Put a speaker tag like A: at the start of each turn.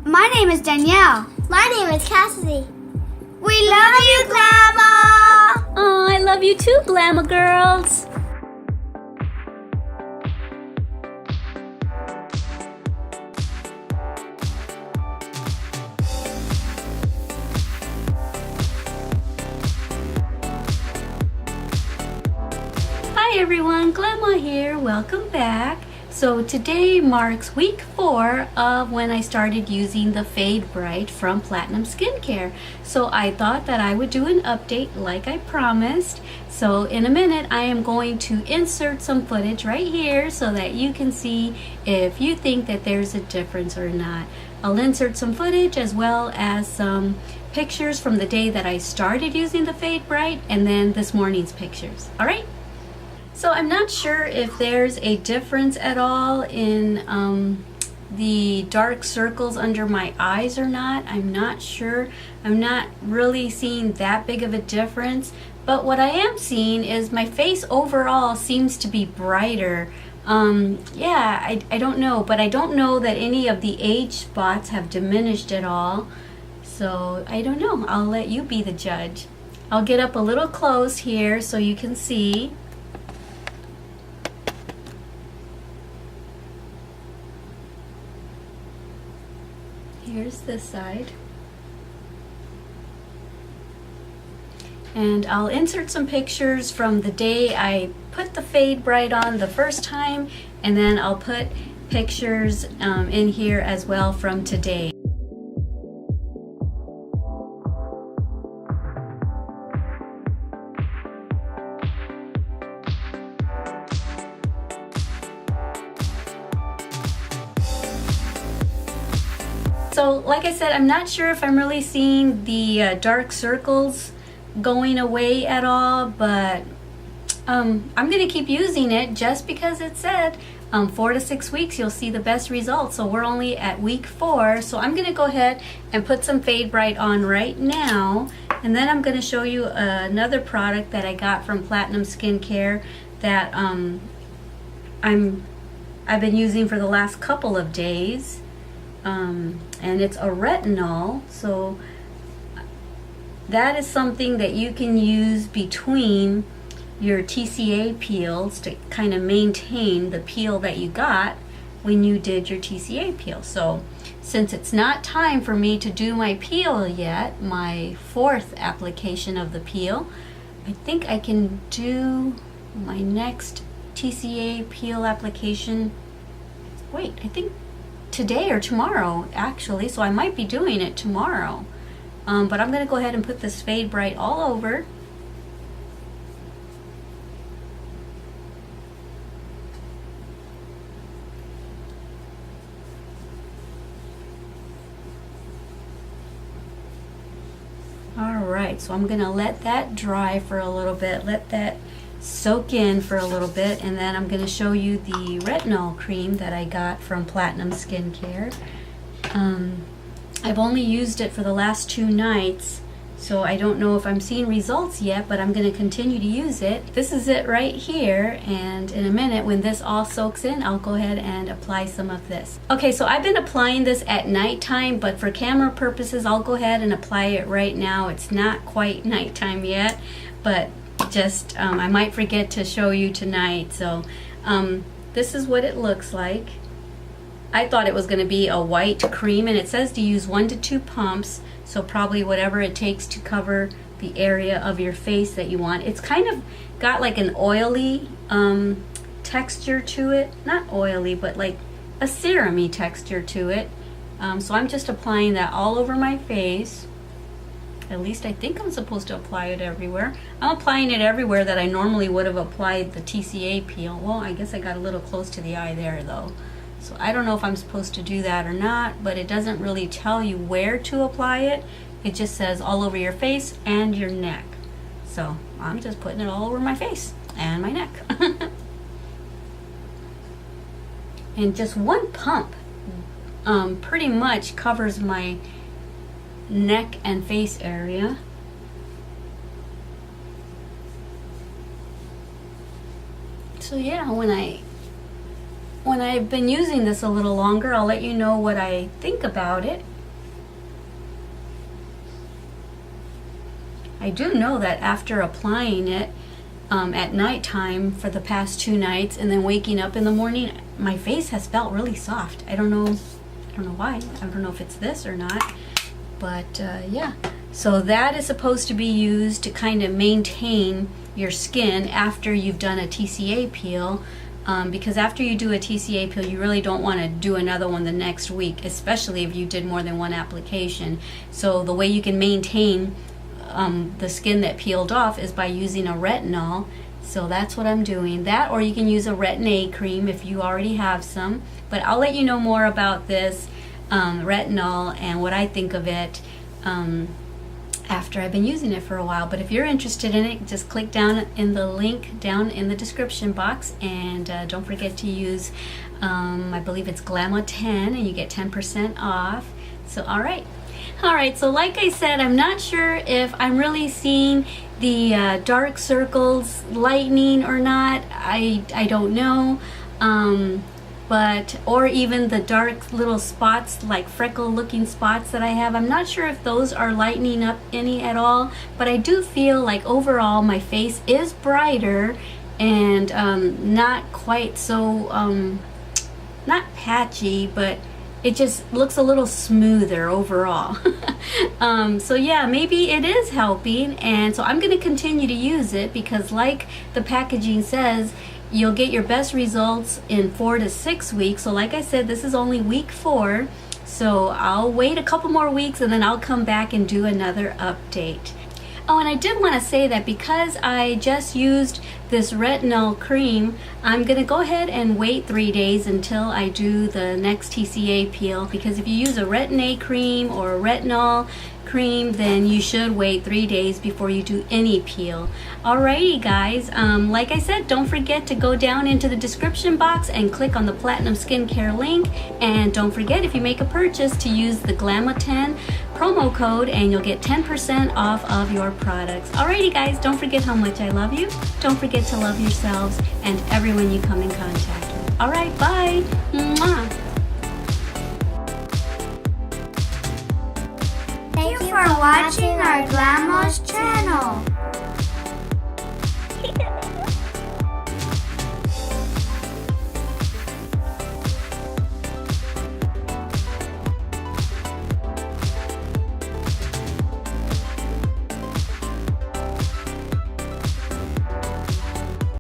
A: My name is Danielle.
B: My name is Cassidy.
A: We love you, Glama!
C: Oh, I love you too, Glama girls. Hi everyone, Glama here. Welcome back. So today marks week 4 of when I started using the Fade Bright from Platinum Skincare. So I thought that I would do an update like I promised. So in a minute I am going to insert some footage right here so that you can see if you think that there's a difference or not. I'll insert some footage as well as some pictures from the day that I started using the Fade Bright and then this morning's pictures. All right? So I'm not sure if there's a difference at all in the dark circles under my eyes or not. I'm not sure. I'm not really seeing that big of a difference. But what I am seeing is my face overall seems to be brighter. Yeah, I don't know. But I don't know that any of the age spots have diminished at all. So I don't know. I'll let you be the judge. I'll get up a little close here so you can see. Here's this side. And I'll insert some pictures from the day I put the Fade Bright on the first time, and then I'll put pictures in here as well from today. So like I said, I'm not sure if I'm really seeing the dark circles going away at all, but I'm going to keep using it just because it said 4 to 6 weeks you'll see the best results. So we're only at week 4, so I'm going to go ahead and put some Fade Bright on right now, and then I'm going to show you another product that I got from Platinum Skincare that I've been using for the last couple of days. And it's a retinol, so that is something that you can use between your TCA peels to kind of maintain the peel that you got when you did your TCA peel. So since it's not time for me to do my peel yet, my 4th application of the peel, I think I can do my next TCA peel application. Wait, I think today or tomorrow actually, so I might be doing it tomorrow, but I'm going to go ahead and put this Fade Bright all over. Alright, so I'm going to let that dry for a little bit, let that soak in for a little bit, and then I'm going to show you the retinol cream that I got from Platinum Skincare. I've only used it for the last 2 nights, so I don't know if I'm seeing results yet, but I'm going to continue to use it. This is it right here, and in a minute when this all soaks in, I'll go ahead and apply some of this. Okay, so I've been applying this at nighttime, but for camera purposes I'll go ahead and apply it right now. It's not quite nighttime yet, but just I might forget to show you tonight. So this is what it looks like. I thought it was going to be a white cream, and it says to use 1 to 2 pumps, so probably whatever it takes to cover the area of your face that you want. It's kind of got like an oily texture to it, not oily but like a serum-y texture to it. So I'm just applying that all over my face. At least I think I'm supposed to apply it everywhere. I'm applying it everywhere that I normally would have applied the TCA peel. Well, I guess I got a little close to the eye there though. So I don't know if I'm supposed to do that or not, but it doesn't really tell you where to apply it. It just says all over your face and your neck. So I'm just putting it all over my face and my neck. And just 1 pump pretty much covers my neck and face area. So yeah, when I when I've been using this a little longer, I'll let you know what I think about it. I do know that after applying it at nighttime for the past 2 nights and then waking up in the morning, my face has felt really soft. I don't know why. I don't know if it's this or not, but yeah. So that is supposed to be used to kind of maintain your skin after you've done a TCA peel. Because after you do a TCA peel, you really don't want to do another one the next week, especially if you did more than one application. So the way you can maintain the skin that peeled off is by using a retinol. So that's what I'm doing. That, or you can use a Retin-A cream if you already have some. But I'll let you know more about this retinol and what I think of it after I've been using it for a while. But if you're interested in it, just click down in the link down in the description box, and don't forget to use I believe it's Glama 10 and you get 10% off. So alright, so like I said, I'm not sure if I'm really seeing the dark circles lightening or not. I don't know, or even the dark little spots, like freckle looking spots that I have. I'm not sure if those are lightening up any at all, but I do feel like overall my face is brighter and not quite so, not patchy, but it just looks a little smoother overall. So yeah, maybe it is helping, and so I'm going to continue to use it because, like the packaging says, you'll get your best results in 4 to 6 weeks. So like I said, this is only week 4, so I'll wait a couple more weeks and then I'll come back and do another update. Oh, and I did want to say that because I just used this retinol cream, I'm going to go ahead and wait 3 days until I do the next TCA peel, because if you use a Retin-A cream or a retinol cream, then you should wait 3 days before you do any peel. Alrighty guys, like I said, don't forget to go down into the description box and click on the Platinum Skincare link, and don't forget, if you make a purchase, to use the Glama 10 promo code and you'll get 10% off of your products. Alrighty guys, don't forget how much I love you. Don't forget to love yourselves and everyone you come in contact with. Alright, bye! Mwah.
A: Thank you for watching our Glama's channel.